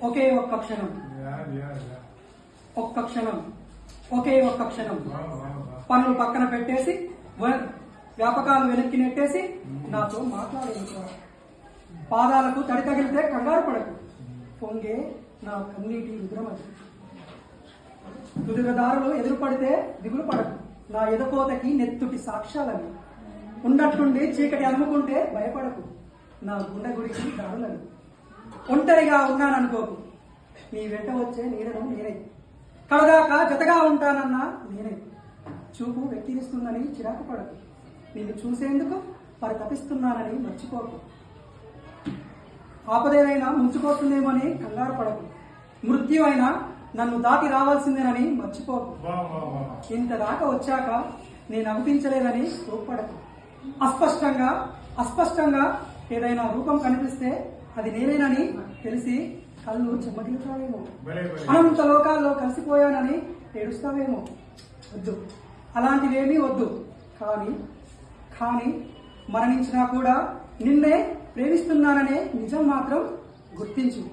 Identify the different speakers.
Speaker 1: ఒకే ఒక్క క్షణం, ఒక్క క్షణం, ఒకే ఒక్క క్షణం. పనులు పక్కన పెట్టేసి వ్యాపకాలు వెనక్కి నెట్టేసి నాతో మాట్లాడేందుకు. పాదాలకు తడి తగిలితే కంగారు పడకు, పొంగే నా కన్నీటి రుద్రమది. దుర్గదారులు ఎదురు పడితే దిగులు పడకు, నా ఎదకోతకి నెత్తుటి సాక్ష్యాలని. ఉన్నట్టుండి చీకటి అనుకుంటే భయపడకు, నా గుండె గుడికి దారులని. ఒంటరిగా ఉన్నాననుకోకు, నీ వెంట వచ్చే నీడను నేనే. కడదాకా జతగా ఉంటానన్నా నేనే. చూపు వెక్కిరిస్తుందని చిరాకు పడకు, నిన్ను చూసేందుకు పరితపిస్తున్నానని మర్చిపోకు. ఆపదేనైనా ముంచుకోతుందేమోని కంగారు పడకు, మృత్యు అయినా నన్ను దాటి రావాల్సిందేనని మర్చిపోకు. ఇంతదాకా వచ్చాక నేను అనిపించలేదని కోప్పడకు. అస్పష్టంగా ఏదైనా రూపం కనిపిస్తే అది నేనేనని తెలిసి కళ్ళు చెమ్మగిలుతావేమో. అనంత లోకాల్లో కలిసిపోయానని ఏడుస్తావేమో. వద్దు, అలాంటివేమీ వద్దు. కానీ మరణించినా కూడా నిన్నే ప్రేమిస్తున్నాననే నిజం మాత్రం గుర్తించు.